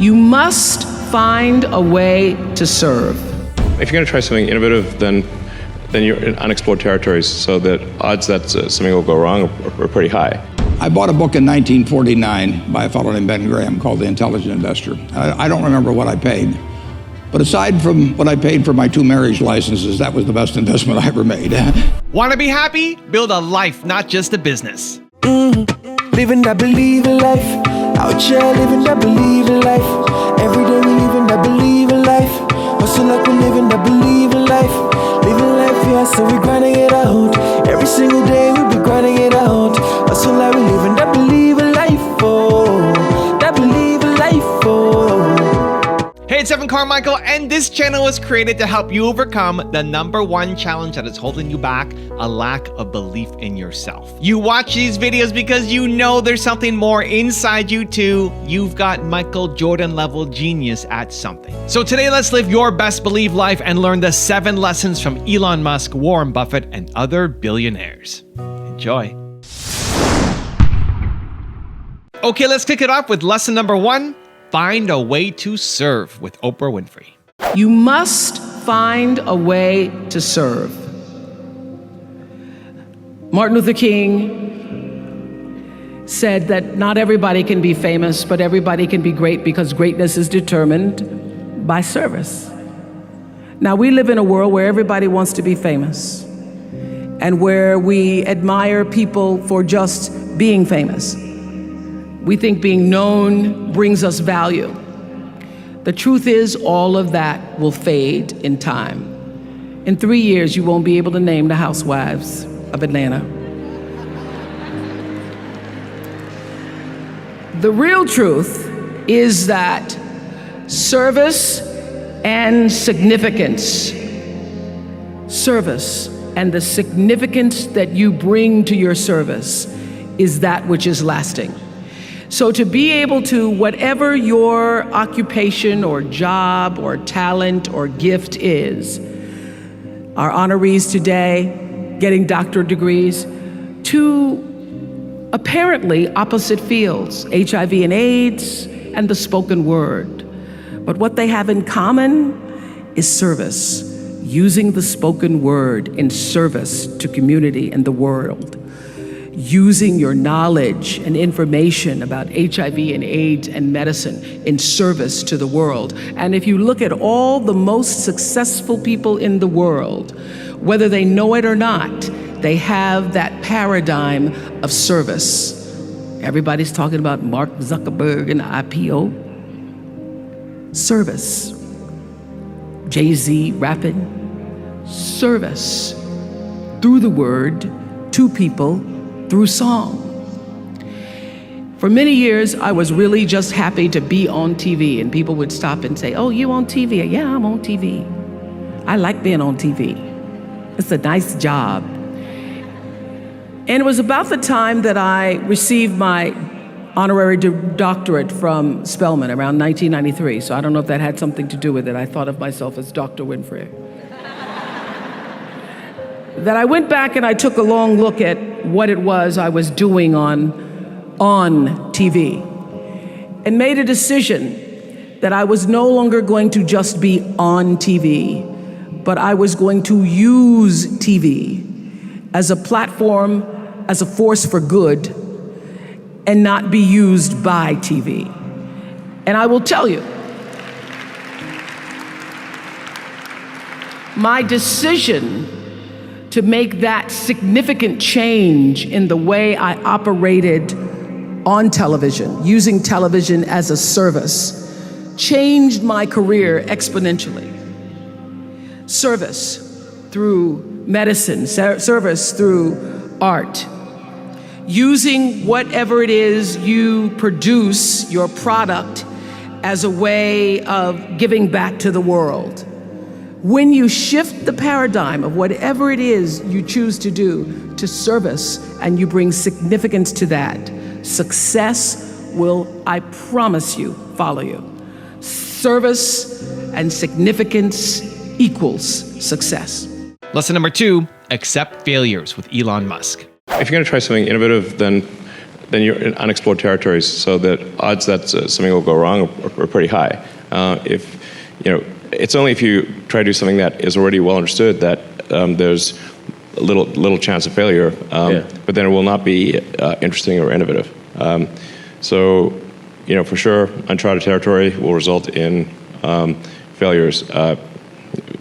You must find a way to serve. If you're going to try something innovative, then you're in unexplored territories, so that odds that something will go wrong are pretty high. I bought a book in 1949 by a fellow named Ben Graham called The Intelligent Investor. I don't remember what I paid, but aside from what I paid for my 2 marriage licenses, that was the best investment I ever made. Want to be happy? Build a life, not just a business. Living that believing life. Out here living that believing life. Every day we living that believing life. Hustle like we living that believing life. Living life, yeah, so we grinding it out. Every single day we be grinding it out. Hustle like we living that believing life, oh. That believing life, oh. Hey, it's Carmichael, and this channel was created to help you overcome the #1 challenge that is holding you back, a lack of belief in yourself. You watch these videos because you know there's something more inside you too. You've got Michael Jordan level genius at something. So today, let's live your best believe life and learn the 7 lessons from Elon Musk, Warren Buffett, and other billionaires. Enjoy. Okay, let's kick it off with lesson number 1. Find a way to serve with Oprah Winfrey. You must find a way to serve. Martin Luther King said that not everybody can be famous, but everybody can be great because greatness is determined by service. Now, we live in a world where everybody wants to be famous and where we admire people for just being famous. We think being known brings us value. The truth is, all of that will fade in time. In 3 years, you won't be able to name the housewives of Atlanta. The real truth is that service and significance, service and the significance that you bring to your service is that which is lasting. So to be able to, whatever your occupation or job or talent or gift is, our honorees today getting doctorate degrees, to apparently opposite fields, HIV and AIDS and the spoken word. But what they have in common is service, using the spoken word in service to community and the world. Using your knowledge and information about HIV and AIDS and medicine in service to the world. And if you look at all the most successful people in the world, whether they know it or not, they have that paradigm of service. Everybody's talking about Mark Zuckerberg and IPO. Service. Jay-Z rapping. Service. Through the word, to people, through song. For many years, I was really just happy to be on TV, and people would stop and say, "Oh, you on TV?" "Yeah, I'm on TV. I like being on TV. It's a nice job." And it was about the time that I received my honorary doctorate from Spelman around 1993, so I don't know if that had something to do with it. I thought of myself as Dr. Winfrey. That I went back and I took a long look at what it was I was doing on TV and made a decision that I was no longer going to just be on TV, but I was going to use TV as a platform, as a force for good, and not be used by TV. And I will tell you, my decision to make that significant change in the way I operated on television, using television as a service, changed my career exponentially. Service through medicine, service through art, using whatever it is you produce, your product, as a way of giving back to the world. When you shift the paradigm of whatever it is you choose to do to service and you bring significance to that, success will, I promise you, follow you. Service and significance equals success. Lesson number 2, accept failures with Elon Musk. If you're going to try something innovative, then you're in unexplored territories. So that odds that something will go wrong are pretty high. It's only if you try to do something that is already well understood that there's a little chance of failure, but then it will not be interesting or innovative. For sure, uncharted territory will result in failures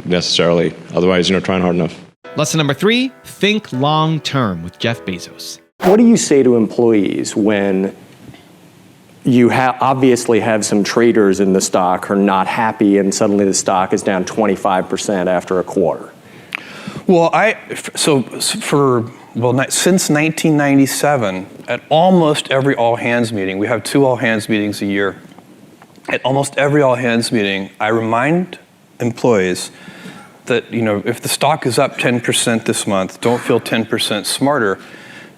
necessarily. Otherwise, you're not trying hard enough. Lesson number 3, think long term with Jeff Bezos. What do you say to employees when you obviously have some traders in the stock who are not happy and suddenly the stock is down 25% after a quarter? Well, since 1997, at almost every all-hands meeting, we have 2 all-hands meetings a year. At almost every all-hands meeting, I remind employees that, if the stock is up 10% this month, don't feel 10% smarter,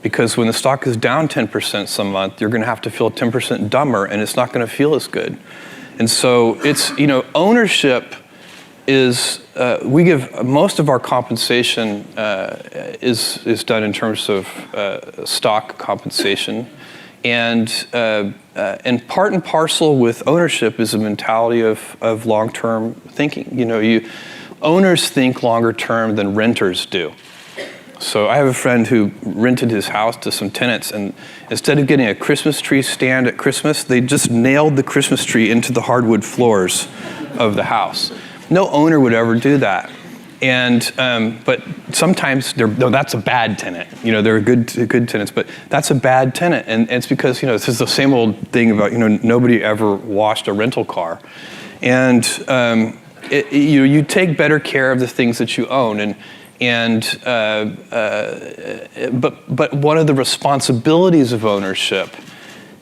because when the stock is down 10% some month, you're going to have to feel 10% dumber, and it's not going to feel as good. And so it's, ownership is, we give most of our compensation is done in terms of stock compensation, and part and parcel with ownership is a mentality of long-term thinking. Owners think longer term than renters do. So I have a friend who rented his house to some tenants, and instead of getting a Christmas tree stand at Christmas, they just nailed the Christmas tree into the hardwood floors of the house. No owner would ever do that. But sometimes that's a bad tenant. They're good tenants, but that's a bad tenant. And it's because, this is the same old thing about, nobody ever washed a rental car. And you take better care of the things that you own. But one of the responsibilities of ownership,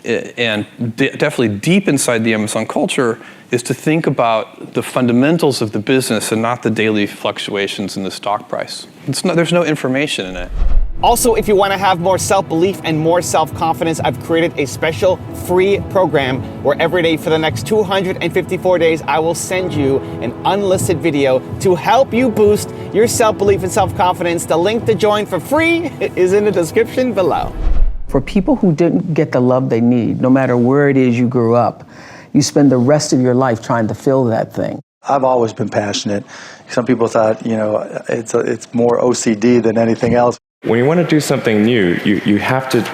and definitely deep inside the Amazon culture, is to think about the fundamentals of the business and not the daily fluctuations in the stock price. There's no information in it. Also, if you want to have more self-belief and more self-confidence, I've created a special free program where every day for the next 254 days, I will send you an unlisted video to help you boost your self-belief and self-confidence. The link to join for free is in the description below. For people who didn't get the love they need, no matter where it is you grew up, you spend the rest of your life trying to fill that thing. I've always been passionate. Some people thought, it's more OCD than anything else. When you want to do something new, you have to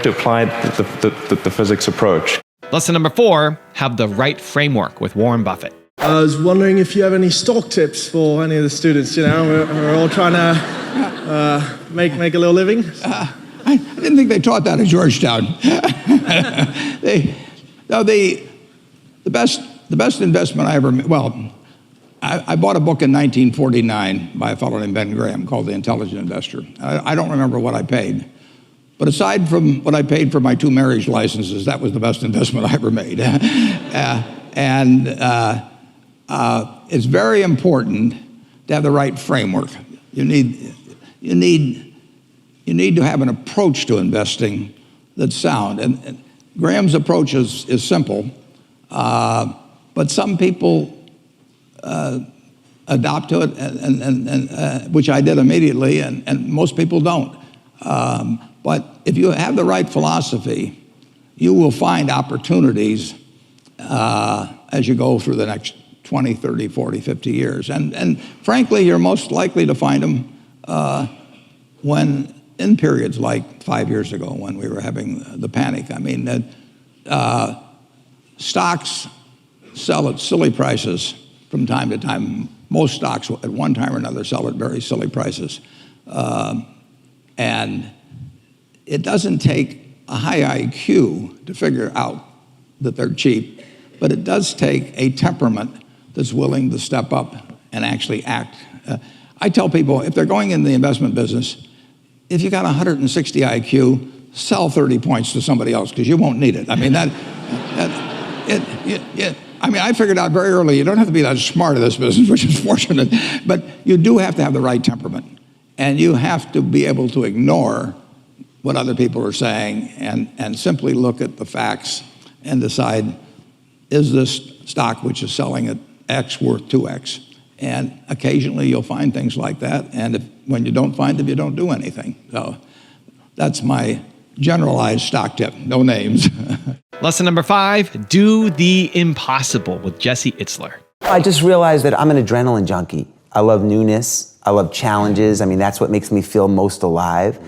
apply the physics approach. Lesson number 4, have the right framework with Warren Buffett. I was wondering if you have any stock tips for any of the students. We're all trying to make a little living. I didn't think they taught that at Georgetown. The best investment I ever made, I bought a book in 1949 by a fellow named Ben Graham called The Intelligent Investor. I don't remember what I paid, but aside from what I paid for my 2 marriage licenses, that was the best investment I ever made. It's very important to have the right framework. You need to have an approach to investing that's sound. And Graham's approach is simple, but some people adopt to it, and which I did immediately, and most people don't. But if you have the right philosophy, you will find opportunities as you go through the next 20, 30, 40, 50 years. And frankly, you're most likely to find them when in periods like 5 years ago when we were having the panic. I mean, stocks sell at silly prices from time to time. Most stocks at one time or another sell at very silly prices. And it doesn't take a high IQ to figure out that they're cheap, but it does take a temperament that's willing to step up and actually act. I tell people, if they're going in the investment business, if you got 160 IQ, sell 30 points to somebody else because you won't need it. I mean, I figured out very early, you don't have to be that smart in this business, which is fortunate, but you do have to have the right temperament. And you have to be able to ignore what other people are saying and simply look at the facts and decide, is this stock which is selling at X worth 2X? And occasionally you'll find things like that. And when you don't find them, you don't do anything. So that's my generalized stock tip, no names. Lesson number 5, do the impossible with Jesse Itzler. I just realized that I'm an adrenaline junkie. I love newness. I love challenges. I mean, that's what makes me feel most alive.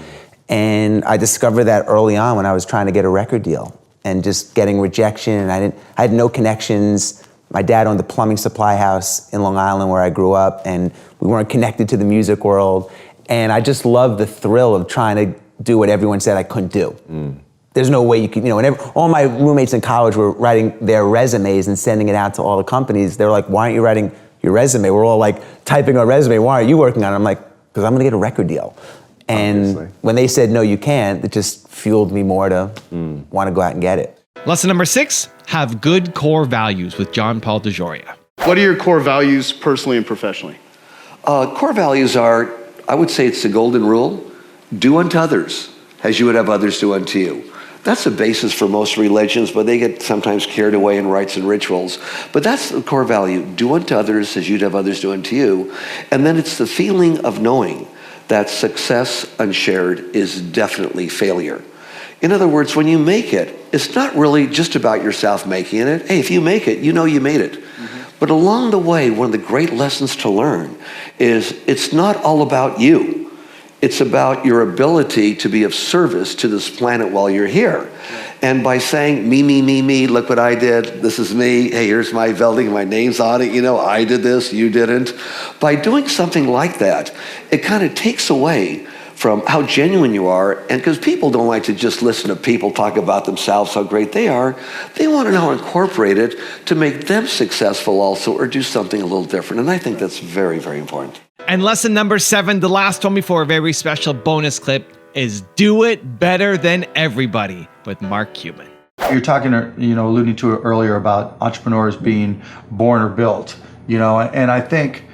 And I discovered that early on when I was trying to get a record deal and just getting rejection. And I had no connections. My dad owned the plumbing supply house in Long Island where I grew up, and we weren't connected to the music world. And I just loved the thrill of trying to do what everyone said I couldn't do. There's no way you could, all my roommates in college were writing their resumes and sending it out to all the companies. They were like, why aren't you writing your resume? We're all like typing our resume. Why aren't you working on it? I'm like, because I'm gonna get a record deal. And when they said, no, you can't, it just fueled me more to want to go out and get it. Lesson number 6, have good core values with John Paul DeJoria. What are your core values personally and professionally? Core values are, I would say it's the golden rule, do unto others as you would have others do unto you. That's the basis for most religions, but they get sometimes carried away in rites and rituals. But that's the core value, do unto others as you'd have others do unto you. And then it's the feeling of knowing that success unshared is definitely failure. In other words, when you make it, it's not really just about yourself making it. Hey, if you make it, you know you made it. But along the way, one of the great lessons to learn is it's not all about you. It's about your ability to be of service to this planet while you're here. And by saying, me, look what I did, this is me, hey, here's my building, my name's on it, I did this, you didn't. By doing something like that, it kind of takes away from how genuine you are, and because people don't like to just listen to people talk about themselves, how great they are, they want to now incorporate it to make them successful also, or do something a little different. And I think that's very, very important. And lesson number 7, the last one before a very special bonus clip, is do it better than everybody with Mark Cuban. You're talking, alluding to it earlier about entrepreneurs being born or built, and I think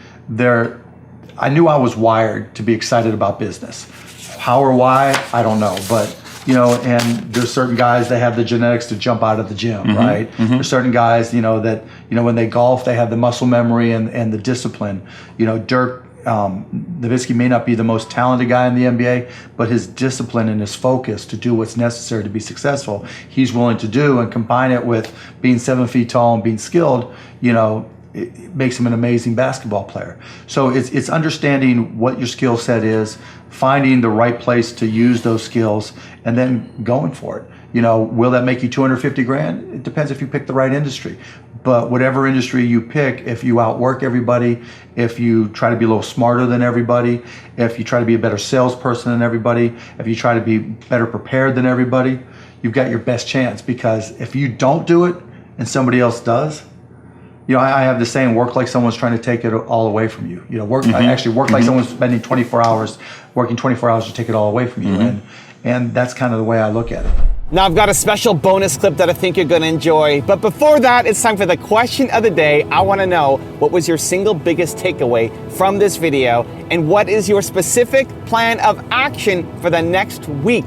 I knew I was wired to be excited about business. How or why, I don't know, but and there's certain guys that have the genetics to jump out of the gym, right? There's certain guys, that when they golf, they have the muscle memory and the discipline. Dirk Nowitzki may not be the most talented guy in the NBA, but his discipline and his focus to do what's necessary to be successful, he's willing to do, and combine it with being 7 feet tall and being skilled, it makes him an amazing basketball player. So it's understanding what your skill set is, finding the right place to use those skills, and then going for it. Will that make you $250,000? It depends if you pick the right industry. But whatever industry you pick, if you outwork everybody, if you try to be a little smarter than everybody, if you try to be a better salesperson than everybody, if you try to be better prepared than everybody, you've got your best chance. Because if you don't do it and somebody else does, I have the saying, work like someone's trying to take it all away from you. Work like someone's spending 24 hours, working 24 hours to take it all away from you. And that's kind of the way I look at it. Now I've got a special bonus clip that I think you're gonna enjoy. But before that, it's time for the question of the day. I wanna know, what was your single biggest takeaway from this video? And what is your specific plan of action for the next week?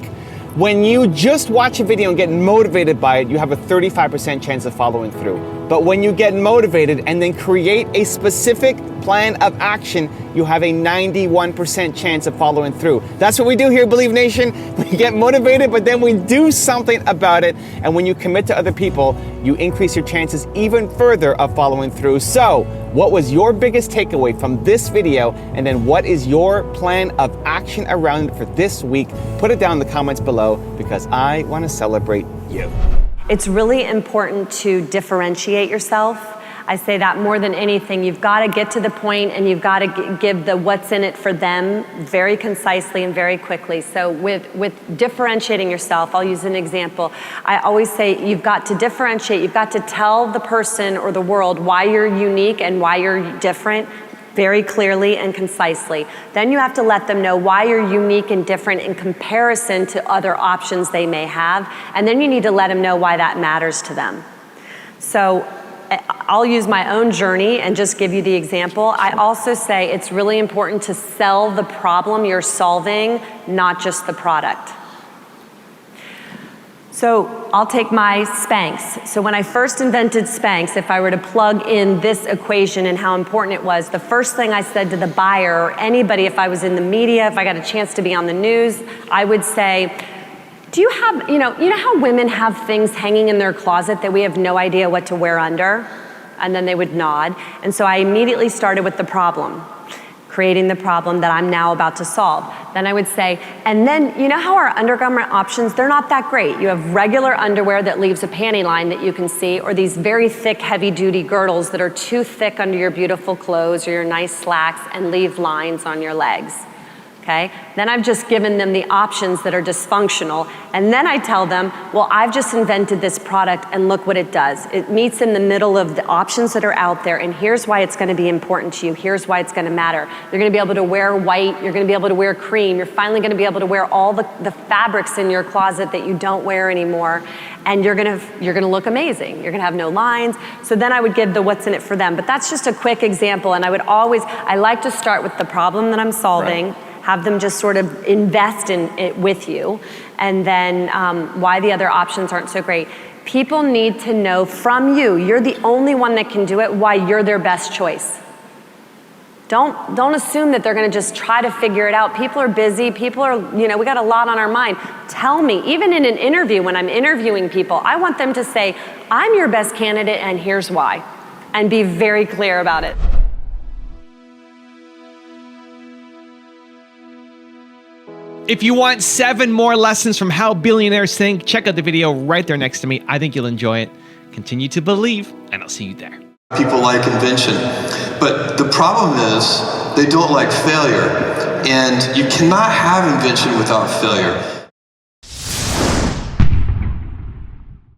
When you just watch a video and get motivated by it, you have a 35% chance of following through. But when you get motivated and then create a specific plan of action, you have a 91% chance of following through. That's what we do here, Believe Nation. We get motivated, but then we do something about it. And when you commit to other people, you increase your chances even further of following through. So, what was your biggest takeaway from this video? And then what is your plan of action around it for this week? Put it down in the comments below, because I want to celebrate you. It's really important to differentiate yourself. I say that more than anything. You've got to get to the point, and you've got to give the what's in it for them very concisely and very quickly. So with differentiating yourself, I'll use an example. I always say you've got to differentiate. You've got to tell the person or the world why you're unique and why you're different very clearly and concisely. Then you have to let them know why you're unique and different in comparison to other options they may have. And then you need to let them know why that matters to them. So I'll use my own journey and just give you the example. I also say it's really important to sell the problem you're solving, not just the product. So I'll take my Spanx. So when I first invented Spanx, if I were to plug in this equation and how important it was, the first thing I said to the buyer or anybody, if I was in the media, if I got a chance to be on the news, I would say, Do you have, you know how women have things hanging in their closet that we have no idea what to wear under? And then they would nod. And so I immediately started with the problem, creating the problem that I'm now about to solve. Then I would say, and then you know how our undergarment options, they're not that great. You have regular underwear that leaves a panty line that you can see, or these very thick, heavy-duty girdles that are too thick under your beautiful clothes or your nice slacks and leave lines on your legs. Okay? Then I've just given them the options that are dysfunctional, and then I tell them, well, I've just invented this product and look what it does. It meets in the middle of the options that are out there, and here's why it's gonna be important to you. Here's why it's gonna matter. You're gonna be able to wear white, you're gonna be able to wear cream, you're finally gonna be able to wear all the fabrics in your closet that you don't wear anymore, and you're gonna look amazing. You're gonna have no lines. So then I would give the what's in it for them, but that's just a quick example, and I like to start with the problem that I'm solving, right. Have them just sort of invest in it with you, and then why the other options aren't so great. People need to know from you, you're the only one that can do it, why you're their best choice. Don't assume that they're gonna just try to figure it out. People are busy, people are, we got a lot on our mind. Tell me, even in an interview, when I'm interviewing people, I want them to say, I'm your best candidate and here's why, and be very clear about it. If you want 7 more lessons from how billionaires think, check out the video right there next to me. I think you'll enjoy it. Continue to believe, and I'll see you there. People like invention, but the problem is they don't like failure, and you cannot have invention without failure.